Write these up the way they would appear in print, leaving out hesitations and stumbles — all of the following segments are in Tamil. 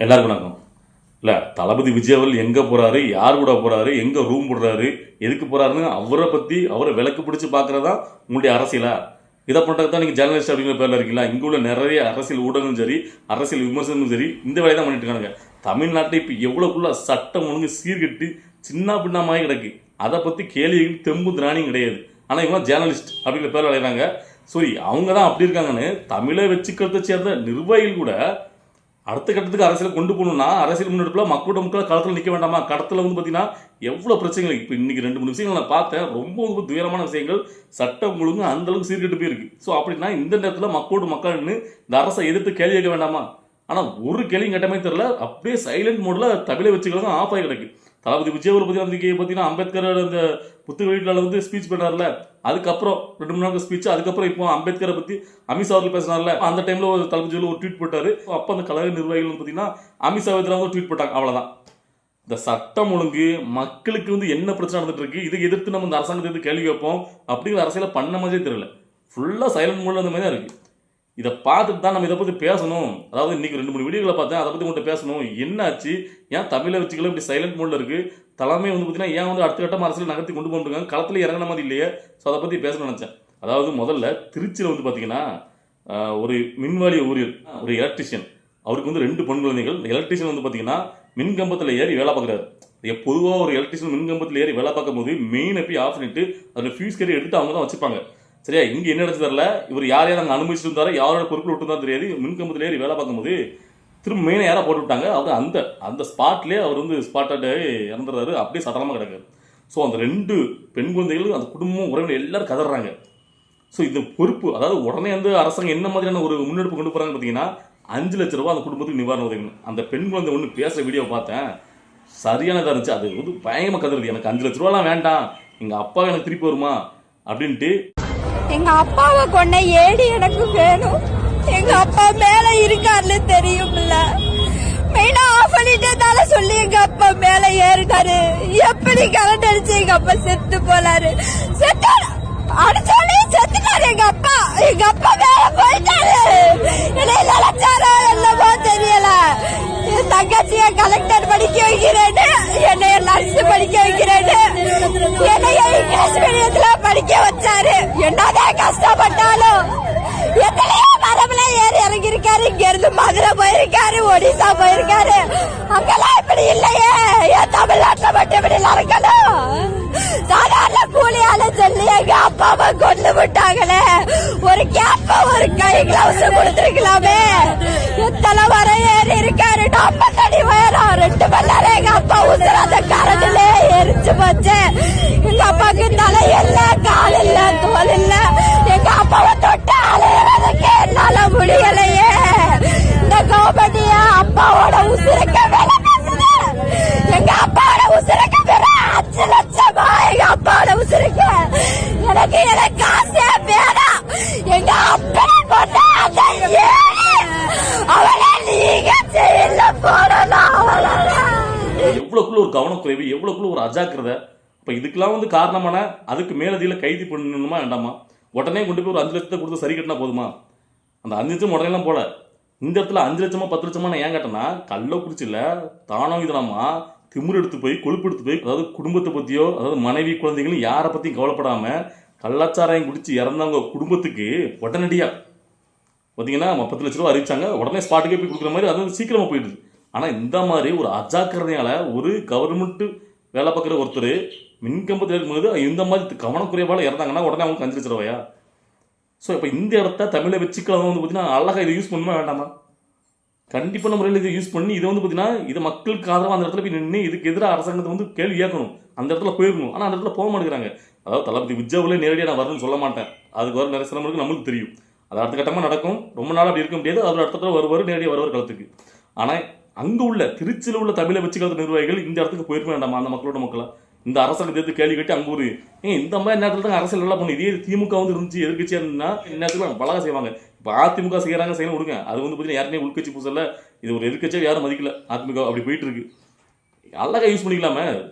எல்லாருக்கும் வணக்கம். இல்லை, தளபதி விஜய் அவர்கள் எங்கே போகிறாரு, யார் கூட போகிறாரு, எங்கே ரூம் போடுறாரு, எதுக்கு போகிறாருன்னு அவரை பற்றி அவரை விளக்கு பிடிச்சி பார்க்குறதா உங்களுடைய அரசியலா? இதை பண்ணுறது தான் நீங்கள் ஜேர்னலிஸ்ட் அப்படிங்கிற பேரில் இருக்கீங்களா? இங்கே உள்ள நிறைய அரசியல் ஊடகங்களும் சரி, அரசியல் விமர்சனங்களும் சரி, இந்த வேலையை தான் பண்ணிட்டு இருக்காங்க. தமிழ்நாட்டை இப்போ எவ்வளோக்குள்ள சட்டம் ஒழுங்கு சீர்கட்டு சின்ன பின்னமாகி கிடக்கு. அதை பற்றி கேள்விகள் தெம்பு திராணியும் கிடையாது. ஆனால் இவங்க ஜேர்னலிஸ்ட் அப்படிங்கிற பேர் விளையாடுறாங்க. சரி, அவங்க தான் அப்படி இருக்காங்கன்னு தமிழை வச்சுக்கிறத சேர்ந்த நிர்வாகிகள் கூட அடுத்த கட்டத்துக்கு அரசியல் கொண்டு போகணும்னா அரசியல் முன்னெடுப்பில் மக்கள் களத்தில் நிற்க வேண்டாமா? களத்தில் வந்து பார்த்தீங்கன்னா எவ்வளோ பிரச்சனைகள். இப்போ இன்னைக்கு 2-3 விஷயங்கள் நான் பார்த்தேன். ரொம்ப துயரமான விஷயங்கள். சட்டம் ஒழுங்கு அந்த அளவுக்கு சீர்கெட்டு போயிருக்கு. ஸோ அப்படின்னா இந்த நேரத்தில் மக்கள்னு இந்த அரசை எதிர்த்து கேள்வி கேட்க வேண்டாமா? ஆனால் ஒரு கேள்வியும் கேட்டமே தெரியல. அப்படியே சைலண்ட் மோடில் தமிழை வச்சுக்கிறது ஆஃப் ஆகி கிடக்கு. தளபதி விஜய் பற்றி பார்த்தீங்கன்னா அம்பேத்கர் அந்த புத்தக வீட்டில் வந்து ஸ்பீச் பண்ணார்ல, அதுக்கப்புறம் 2-3 நாளுக்கு ஸ்பீச். அதுக்கப்புறம் இப்போ அம்பேத்கரை பற்றி அமித்ஷா அவர்கள் பேசினார்ல, அந்த டைமில் ஒரு தளபதி ஒரு ட்வீட் போட்டார். அப்போ அந்த கழக நிர்வாகிகள் வந்து பார்த்தீங்கன்னா அமித்ஷா வந்து ட்வீட் போட்டாங்க. அவ்வளோதான். இந்த சட்டம் ஒழுங்கு மக்களுக்கு வந்து என்ன பிரச்சனை நடந்துட்டு இருக்கு, இதை எதிர்த்து நம்ம இந்த அரசாங்கத்தை எதிர்த்து கேள்வி வைப்போம் அப்படிங்கிற அரசியலை பண்ண மாதிரியே தெரியல. ஃபுல்லாக சைலண்ட் மோடில் அந்த மாதிரி தான் இருக்குது. இதை பார்த்துட்டு தான் நம்ம இதை பற்றி பேசணும். அதாவது இன்னைக்கு 2-3 வீடியோக்களை பார்த்தேன். அதை பற்றி உங்கள்கிட்ட பேசணும். என்னாச்சு, ஏன் தமிழை வச்சுக்கலாம் இப்படி சைலண்ட் மோடில் இருக்குது? தலைமை வந்து பார்த்தீங்கன்னா ஏன் வந்து அடுத்த கட்டமாக அரசியல் நகர்த்தி கொண்டு போட்டுருக்காங்க, களத்தில் இறங்கின மாதிரி இல்லையே? ஸோ அதை பற்றி பேசணும்னு நினச்சேன். அதாவது முதல்ல திருச்சியில் வந்து பார்த்தீங்கன்னா ஒரு மின்வாரிய ஊழியர், ஒரு எலக்ட்ரிஷியன், அவருக்கு வந்து 2 பெண் குழந்தைகள். எலக்ட்ரிஷியன் வந்து பார்த்தீங்கன்னா மின்கம்பத்தில் ஏறி வேலை பார்க்குறாரு. பொதுவாக ஒரு எலக்ட்ரிஷியன் மின்கம்பத்தில் ஏறி வேலை பார்க்கும் போது மெயினை போய் ஆஃப் பண்ணிட்டு அதில் ஃபியூஸ் கேரி எடுத்து அவங்க தான் வச்சுப்பாங்க. சரியா? இங்கே என்ன நடந்து தரல, இவர் யார் அங்கே அனுமதிச்சுட்டு இருந்தாரோ யாரோட பொறுப்பில் விட்டுருந்தா தெரியாது. மின்கம்பத்தில் ஏறி வேலை பார்க்கும்போது திரும்ப மெயினை யாராக போட்டு விட்டாங்க. அவர் அந்த ஸ்பாட்லேயே அவர் வந்து ஸ்பாட்டாக இறந்துடுறாரு. அப்படியே சடலமாக கிடக்காரு. ஸோ அந்த 2 பெண் குழந்தைகள், அந்த குடும்பம், உறவினர் எல்லாரும் கதறாங்க. ஸோ இந்த பொறுப்பு, அதாவது உடனே வந்து அரசாங்கம் என்ன மாதிரியான ஒரு முன்னெடுப்பு கொண்டு போகிறாங்க பார்த்தீங்கன்னா 5 லட்ச ரூபா அந்த குடும்பத்துக்கு நிவாரண உதவி. அந்த பெண் குழந்தை ஒன்று பேசுகிற வீடியோ பார்த்தேன். சரியானதாக இருந்துச்சு. அது வந்து பயங்கரமாக கதறுது. எனக்கு 5 லட்ச ரூபாலாம் வேண்டாம், எங்கள் அப்பாவை எனக்கு திருப்பி வருமா அப்படின்ட்டு. எங்க அப்பாவை கொண்ட ஏடி எனக்கு வேணும். எங்க அப்பா மேல இருக்காருன்னு தெரியும்ல. மெயினா ஆஃப் பண்ணிட்டதால சொல்லி எங்க அப்பா மேல ஏறிட்டாரு. எப்படி கரண்ட் அடிச்சு எங்க அப்பா செத்து போனாரு. அடிச்சாலே செத்துட்டாரு எங்க அப்பா. எங்க அப்பா மேல போயிட்டாரு. என்னை நினைச்சாரோ என்னமோ தெரியல. என் தங்கச்சிய கலெக்டர் படிக்க வைக்கிறேன்னு, என்னைய நர்ஸ் படிக்க வைக்கிறேன்னு, என்னைய இங்கிலீஷ் மீடியத்துல படிக்க வச்சாரு. என்னதான் கஷ்டப்பட்டாலும் எத்தனையோ மரபுல ஏறி இறங்கி இருக்காரு. இங்க இருந்து மதுரை போயிருக்காரு, ஒடிசா போயிருக்காரு. அங்கெல்லாம் இப்படி இல்லையே. என் தமிழ்நாட்டுல மட்டும் இப்படி இருக்கணும்? சாதாரண கூலியால சொல்லி எங்க அப்பாவை கொண்டு விட்டாங்களே. ஒரு கேப்ப ஒரு கை கிளவுஸ் கொடுத்துருக்கலாமே. எத்தனை வர ஏறி இருக்காரு. 50 அடி உயரம். 2 மணி நேரம் எங்க அப்பா உசுராத கரண்டில எரிச்சு போச்சு. எங்க அப்பாவுக்கு தலை இல்ல, கால் இல்ல, தோல் இல்ல. எங்க அப்பாவை தொட்டு அலையறதுக்கு என்னால முடியலையே. இந்த கவர்மெண்டியா அப்பாவோட உசுருக்க வேலை பேசுது. எங்க அப்பாவோட உசுருக்க வேற 5 லட்சமா எங்க அப்பாவோட உசுருக்க. எனக்கு காசே வேணாம். எங்க அப்பா கொண்ட அந்த அவளை நீங்க செய்யல போறோம். எவ்வளவுக்குள்ள ஒரு கவனக்குறைவு, எவ்வளவுக்குள்ள ஒரு அஜாக்கிரதை. இப்போ இதுக்கெல்லாம் வந்து காரணமான அதுக்கு மேலதியில் கைது பண்ணணுமா வேண்டாமா? உடனே கொண்டு போய் ஒரு 5 லட்சத்தை கொடுத்து சரி கட்டினா போதுமா? அந்த 5 லட்சம் உடனேலாம் போல. இந்த இடத்துல 5 லட்சமா 10 லட்சமா நான் ஏன் கேட்டேன்னா, கள்ளக்குறிச்சியில் தானோ இதனமா திமுரு எடுத்து போய், கொழுப்பு எடுத்து போய், அதாவது குடும்பத்தை பற்றியோ, அதாவது மனைவி குழந்தைகளும் யாரை பற்றியும் கவலைப்படாமல் கள்ளச்சாராயம் குடிச்சு இறந்தவங்க குடும்பத்துக்கு உடனடியாக பார்த்தீங்கன்னா 10 லட்ச ரூபா அறிவிச்சாங்க. உடனே ஸ்பாட்டுக்கே போய் கொடுக்குற மாதிரி அது சீக்கிரமாக போயிடுது. ஆனால் இந்த மாதிரி ஒரு அஜாக்கிரதையால் ஒரு கவர்மெண்ட்டு வேலை பார்க்குற ஒருத்தர் மின்கம்பத்தில் இருக்கும்போது இந்த மாதிரி கவனக்குறைவால் இறந்தாங்கன்னா உடனே அவங்களுக்கு 5 லட்ச ரூபாயா? ஸோ இப்போ இந்த இடத்த தமிழை வச்சுக்கலாம் வந்து பார்த்தீங்கன்னா அழகாக இதை யூஸ் பண்ணுமா வேண்டாமா? கண்டிப்பான முறையில் இதை யூஸ் பண்ணி இதை வந்து பார்த்தீங்கன்னா இது மக்களுக்கு ஆதரவாக அந்த இடத்துல போய் நின்று இதுக்கு எதிராக அரசாங்கத்தை வந்து கேள்வி கேட்கணும். அந்த இடத்துல போயிருக்கணும். ஆனால் அந்த இடத்துல போக மாட்டேங்கிறாங்க. அதாவது தளபதி விஜய்ல நேரடியாக நான் வரணும்னு சொல்ல மாட்டேன். அதுக்கு வர நிறைய சிரமங்களுக்கு நம்மளுக்கு தெரியும். அது அடுத்த கட்டமாக நடக்கும். ரொம்ப நாள் அப்படி இருக்க முடியாது. அவர் அடுத்த வருவார், நேரடியாக வருவார் களத்துக்கு. ஆனால் அங்கே உள்ள திருச்சியில் உள்ள தமிழை வச்சுக்கிறது நிர்வாகிகள் இந்த இடத்துக்கு போயிருக்க வேண்டாமா? அந்த மக்களோட மக்களாக இந்த அரசாங்கத்தை எடுத்து கேள்வி கேட்டு அங்கே ஒரு இந்த மாதிரி நேரத்தில் தான் அரசியல் நல்லா பண்ணும். இதே திமுக வந்து இருந்துச்சு எதிர்கட்சியாக இருந்துன்னா நேரத்தில் பலகா செய்வாங்க. இப்போ அதிமுக செய்கிறாங்க செய்யணும் விடுங்க. அது வந்து பார்த்தீங்கன்னா யாருமே உள்கட்சி பூசல. இது ஒரு எதிர்கட்சியாக யாரும் மதிக்கல. அதிமுக அப்படி போயிட்டு இருக்கு. அழகாக யூஸ் பண்ணிக்கலாமே.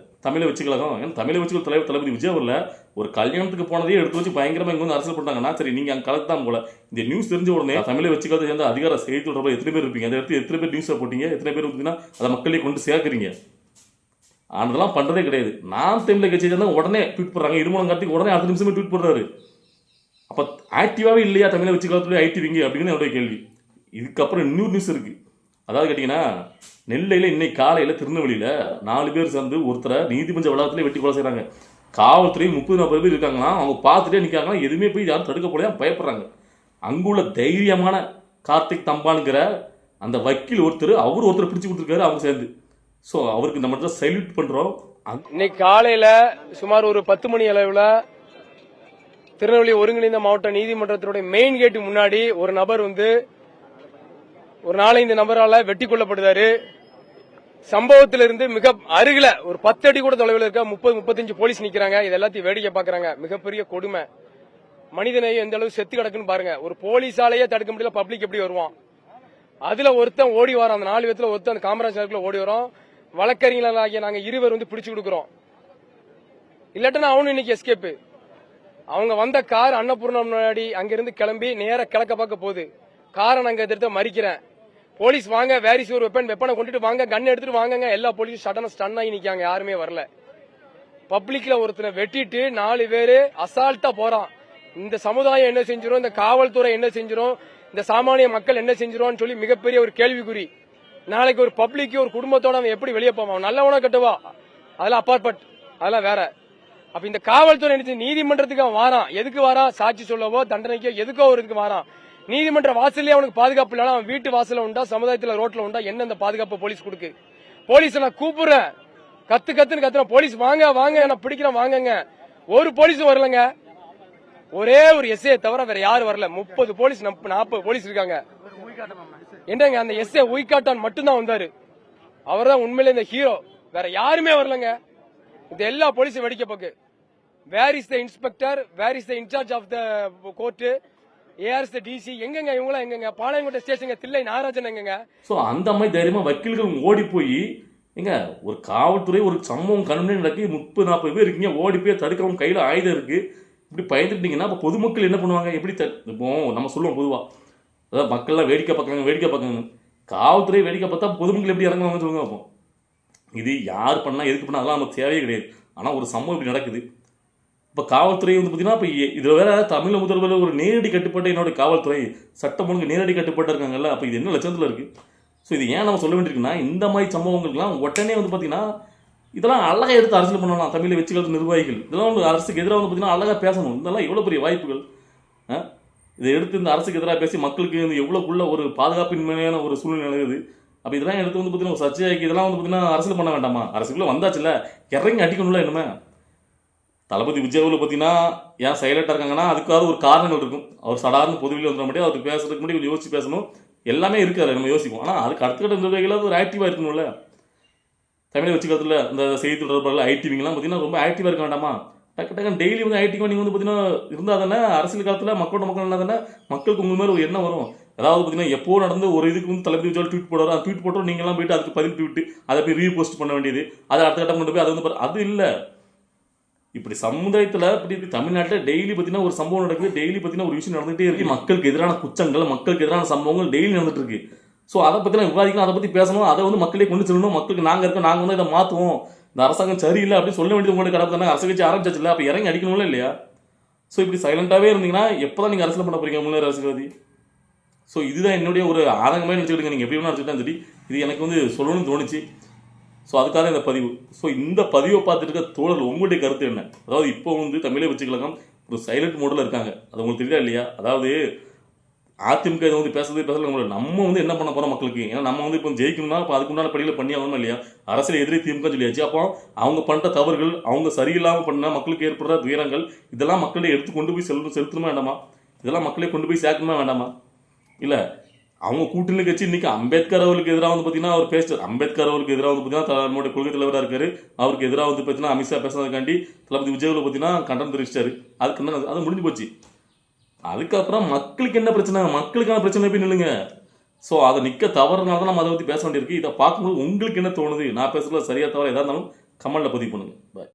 தமிழை வச்சு கழகம். ஏன்னா தமிழை வச்சு தலைவர் தளபதி விஜய் அவர்ல ஒரு கல்யாணத்துக்கு போனதையே எடுத்து வச்சு பயங்கரமா இங்க வந்து அரசியல் பண்ணாங்கன்னா சரி, நீங்க அங்க கலக்கு தான் போல. இந்த நியூஸ் தெரிஞ்ச உடனே தமிழை வச்சு கலந்து சேர்ந்த அதிகார செய்தி தொடர்பு எத்தனை பேர் இருப்பீங்க, அந்த இடத்துல எத்தனை பேர் நியூஸை போட்டீங்க, எத்தனை பேர் பார்த்தீங்கன்னா அதை மக்களே கொண்டு சேர்க்குறீங்க. அதெல்லாம் பண்றதே கிடையாது. நான் தமிழை கட்சி சேர்ந்தா உடனே ட்வீட் போடுறாங்க, இருமலம் கார்த்திக் உடனே அடுத்த நிமிஷமே ட்வீட் போடுறாரு. அப்ப ஆக்டிவாவே இல்லையா தமிழை வச்சு கலத்துல ஆக்டிவிங்க அப்படின்னு என்னுடைய கேள்வி. இதுக்கப்புறம் இன்னொரு நியூஸ் இருக்கு. அதாவது கேட்டீங்கன்னா, நெல்லையில் இன்னைக்கு காலையில் திருநெல்வேலியில் 4 பேர் சேர்ந்து ஒருத்தரை நீதிமன்ற வளாகத்திலே வெட்டி கொலை செய்கிறாங்க. காவல்துறை 30-40 பேர் இருக்காங்கன்னா, அவங்க பார்த்துட்டே நிற்காங்கன்னா, எதுவுமே போய் யாரும் தடுக்க போலையா, பயப்படுறாங்க. அங்குள்ள தைரியமான கார்த்திக் தம்பானுங்கிற அந்த வக்கீல் ஒருத்தர் பிடிச்சி கொடுத்துருக்காரு அவங்க சேர்ந்து. ஸோ அவருக்கு நம்ம மட்டும் சல்யூட் பண்ணுறோம். இன்னைக்கு காலையில் சுமார் ஒரு 10 மணி அளவில் திருநெல்வேலி ஒருங்கிணைந்த மாவட்ட நீதிமன்றத்தினுடைய மெயின் கேட்டு முன்னாடி ஒரு நபர் ஒரு 4-5 நபரால வெட்டி கொல்லப்படுறாரு. சம்பவத்திலிருந்து மிக அருகில ஒரு 10 அடி கூட தொலைவில் இருக்க 30-35 போலீஸ் நிக்கிறாங்க. இது எல்லாத்தையும் வேடிக்கை பாக்குறாங்க. மிகப்பெரிய கொடுமை. மனிதனையும் எந்த அளவு செத்து கிடக்குன்னு பாருங்க. ஒரு போலீஸாலேயே தடுக்க முடியல, பப்ளிக் எப்படி வருவான்? அதுல ஒருத்தன் ஓடி வரான். அந்த 4 பேத்துல ஒருத்தன் அந்த காமராஜ் நகர்ல ஓடி வரோம். வழக்கறிஞர்களாகிய நாங்க 2 பேர் பிடிச்சு கொடுக்குறோம். இல்லாட்டனா அவனு இன்னைக்கு எஸ்கேப். அவங்க வந்த கார் அன்னபூர்ணா முன்னாடி அங்கிருந்து கிளம்பி நேர கிழக்க பார்க்க போகுது. காரை நாங்க எடுத்து மறிக்கிறேன். போலீஸ் வாங்க, வேரிஸ் ஒரு வெப்பனை கொண்டுட்டு வாங்க, கன் எடுத்துட்டு வாங்க. எல்லா போலீஸும் சடனா ஸ்டன் ஆகி நிக்காங்க, யாருமே வரல. பப்ளிக்ல ஒருத்தனை வெட்டிட்டு 4 பேரு அசால்ட்டா போறான். இந்த சமுதாயம் என்ன செஞ்சிரும், இந்த காவல்துறை என்ன செஞ்சிரும், இந்த சாமானிய மக்கள் என்ன செஞ்சிரும்னு சொல்லி மிகப்பெரிய ஒரு கேள்விக்குறி. நாளைக்கு ஒரு பப்ளிக் ஒரு குடும்பத்தோட அவன் எப்படி வெளியே போவான்? நல்லவனா கட்டுவா, அதெல்லாம் அப்பாற்பட், அதெல்லாம் வேற. அப்ப இந்த காவல்துறை நீதிமன்றத்துக்கு அவன் வாரான். எதுக்கு வாரான்? சாட்சி சொல்லவோ தண்டனைக்கோ எதுக்கோ ஒரு இதுக்கு வாரான். நீதிமன்ற வாசல்லே அவனுக்கு பாதுகாப்பு இல்லைனா அவன் வீட்டு வாசல உண்டா, சமுதாயத்துல ரோட்ல உண்டா? என்ன இந்த பாதுகாப்பு போலீஸ் கொடுக்கு? போலீஸ் நான் கூப்பிடுறேன், கத்துன்னு கத்துறேன், போலீஸ் வாங்க வாங்க, நான் பிடிக்கிறேன் வாங்கங்க. ஒரு போலீஸும் வரலங்க. ஒரே ஒரு எஸ்ஐ தவிர வேற யாரும் வரல. 30 போலீஸ் 40 போலீஸ் இருக்காங்க. என்னங்க அந்த எஸ்ஐ உய்காட்டான் மட்டும்தான் வந்தாரு. அவர் தான் உண்மையிலே இந்த ஹீரோ. வேற யாருமே வரலங்க. இது எல்லா போலீஸும் வெடிக்க போக்கு. Where is the inspector, where is the in-charge of the court, ARS DC எங்கங்க? இவங்களா எங்கங்க? பாளையங்கோட்டை ஸ்டேஷன் தில்லை நாகராஜன் எங்கங்க? ஸோ அந்த மாதிரி தைரியமா வக்கீல்கள் ஓடி போய் எங்க ஒரு காவல்துறை ஒரு சம்பவம் கண்முன்னே நடக்கி 30-40 பேர் இருக்கீங்க, ஓடி போய் தடுக்கவும் கையில் ஆயுதம் இருக்கு, இப்படி பயந்துட்டீங்கன்னா அப்போ பொதுமக்கள் என்ன பண்ணுவாங்க? எப்படி இப்போ நம்ம சொல்லுவோம் பொதுவாக, அதாவது மக்கள்லாம் வேடிக்கை பார்க்காங்க. காவல்துறை வேடிக்கை பார்த்தா பொதுமக்கள் எப்படி இறங்குவாங்கன்னு சொல்லுங்க. அப்போ இது யார் பண்ணா எதுக்கு பண்ணா அதெல்லாம் நமக்கு தேவையே கிடையாது. ஆனால் ஒரு சம்பவம் இப்படி நடக்குது. இப்போ காவல்துறை பார்த்தீங்கன்னா இப்போ இதில் வேற தமிழ் முதல்வர் ஒரு நேரடி கட்டுப்பாட்டு என்னோட காவல்துறை சட்டம் ஒழுங்கு நேரடி கட்டுப்பாட்டு இருக்காங்கல்ல. அப்போ இது என்ன லட்சத்தில் இருக்குது? ஸோ இது ஏன் நம்ம சொல்ல வேண்டியிருக்குன்னா, இந்த மாதிரி சம்பவங்களுக்குலாம் உடனே பார்த்தீங்கன்னா இதெல்லாம் அழகாக எடுத்து அரசியல் பண்ணலாம். தமிழை வச்சுக்கிறது நிர்வாகிகள் இதெல்லாம் அரசுக்கு எதிராக பார்த்தீங்கன்னா அழகாக பேசணும். இதெல்லாம் எவ்வளோ பெரிய வாய்ப்புகள். இதை எடுத்து இந்த அரசுக்கு எதிராக பேசி மக்களுக்கு எவ்வளோக்குள்ள ஒரு பாதுகாப்பின்மையான ஒரு சூழ்நிலை நிலவுது. அப்போ இதெல்லாம் எடுத்து பார்த்தீங்கன்னா ஒரு சர்ச்சையாக்கி இதெல்லாம் பார்த்தீங்கன்னா அரசியல் பண்ண வேண்டாமா? அரசுக்குள்ளே வந்தாச்சுல்ல, இறங்கி அடிக்கணும்ல. என்னமே தளபதி விஜய் பார்த்தீங்கன்னா ஏன் சைலண்டாக இருக்காங்கன்னா அதுக்காவது ஒரு காரணங்கள் இருக்கும். அவர் சடார்னு பொதுவெளியில் வந்துட மாட்டே, அவருக்கு பேசுறதுக்கு முன்னாடி கொஞ்சம் யோசிச்சு பேசணும். எல்லாமே இருக்காது, நம்ம யோசிப்போம். ஆனால் அதுக்கு அடுத்த கட்ட நிர்வாகிகளாவது ஒரு ஆக்டிவாக இருக்கணும்ல. தமிழை வச்சுக்கிறதுல இந்த செய்தி தொடர்பாளர்கள் ஐடிவிங்கெல்லாம் பார்த்தீங்கன்னா ரொம்ப ஆக்டிவாக இருக்க வேண்டாமா? டக்கு டெய்லி ஆக்டிவாக நீங்கள் பார்த்தீங்கன்னா இருந்தால் தானே அரசியல் காலத்தில் மக்கள் இருந்தால் தானே மக்களுக்கு உங்கள் மேலே ஒரு எண்ணம் வரும். அதாவது பார்த்தீங்கன்னா எப்போ நடந்து ஒரு இதுக்கு தளபதி விஜய் ட்வீட் போடுறாரு, அந்த ட்வீட் போட்டோம் நீங்களாம் போயிட்டு அதுக்கு பதில் ட்வீட் அதை போய் ரீபோஸ்ட் பண்ண வேண்டியது, அதை அடுத்த கட்டம் கொண்டு போய் அது அது இல்லை. இப்படி சமுதாயத்தில் இப்படி தமிழ்நாட்டில் டெய்லி பார்த்தீங்கன்னா ஒரு சம்பவம் நடக்குது, டெய்லி பார்த்தீங்கன்னா ஒரு விஷயம் நடந்துகிட்டே இருக்கு. மக்களுக்கு எதிரான குற்றங்கள், மக்களுக்கு எதிரான சம்பவங்கள் டெய்லி நடந்துட்டு இருக்கு. ஸோ அதை பற்றிலாம் விவாதிக்கலாம், அதை பற்றி பேசணும், அதை மக்களே கொண்டு செல்லணும். மக்களுக்கு நாங்கள் இருக்கோம், நாங்கள் இதை மாற்றுவோம், இந்த அரசாங்கம் சரியில்லை அப்படின்னு சொல்ல வேண்டியது உங்களுக்கு கிடப்பு. அரசு கட்சி ஆரம்பிச்சாச்சு இல்லை, அப்போ இறங்கி அடிக்கணும்ல இல்லையா? ஸோ இப்படி சைலண்டாகவே இருந்தீங்கன்னா எப்போ தான் நீங்கள் அரசியல் பண்ண போறீங்க முன்னேற அரசியல்வாதி? ஸோ இதுதான் என்னுடைய ஒரு ஆதங்கமாக நினச்சிக்கிட்டுங்க. நீங்கள் எப்படி வேணா நினச்சிக்கிட்டா சரி, இது எனக்கு சொல்லணும்னு தோணுச்சு. ஸோ அதுக்காக இந்த பதிவு. ஸோ இந்த பதிவை பார்த்துட்டு இருக்க தோழர்கள் உங்களுடைய கருத்து என்ன? அதாவது இப்போ தமிழை வச்சுக்கலகம் ஒரு சைலண்ட் மோடில் இருக்காங்க, அது உங்களுக்கு தெரியா இல்லையா? அதாவது அதிமுக இதை பேசுறது நம்ம என்ன பண்ண போகிறோம் மக்களுக்கு? ஏன்னா நம்ம இப்போ ஜெயிக்கணும்னா இப்போ அதுக்குண்டான படிகளை பண்ணி ஆகணும் இல்லையா? அரசியல் எதிரி திமுக சொல்லியாச்சு. அப்போ அவங்க பண்ணுற தவறுகள், அவங்க சரியில்லாமல் பண்ண மக்களுக்கு ஏற்படுற துயரங்கள், இதெல்லாம் மக்களை எடுத்து கொண்டு போய் செலுத்தணுமா வேண்டாமா? இதெல்லாம் மக்களை கொண்டு போய் சேர்க்கணுமா வேண்டாமா? இல்லை அவங்க கூட்டணி கட்சி இன்னைக்கு அம்பேத்கர் அவர்களுக்கு எதிராக பார்த்தீங்கன்னா அவர் பேசுறாரு. அம்பேத்கர் அவருக்கு எதிராக பார்த்தீங்கன்னா நம்மளுடைய கொள்கை தலைவராக இருக்காரு. அவருக்கு எதிராக பார்த்தீங்கன்னா அமித்ஷா பேசுறதுக்காண்டி தளபதி விஜய் பார்த்தீங்கன்னா கண்டனம் தெரிவிச்சிட்டாரு. அதுக்கு அது முடிஞ்சு போச்சு. அதுக்கப்புறம் மக்களுக்கு என்ன பிரச்சனை? மக்களுக்கான பிரச்சனை போய் நில்லுங்க. ஸோ அதை நிற்க தவறுனால தான் நம்ம அதை பற்றி பேச வேண்டியிருக்கு. இதை பார்க்கும்போது உங்களுக்கு என்ன தோணுது? நான் பேசுறது சரியா தவிர எதாக இருந்தாலும் கமெண்ட்ல பதிவு பண்ணுங்க. பாய்.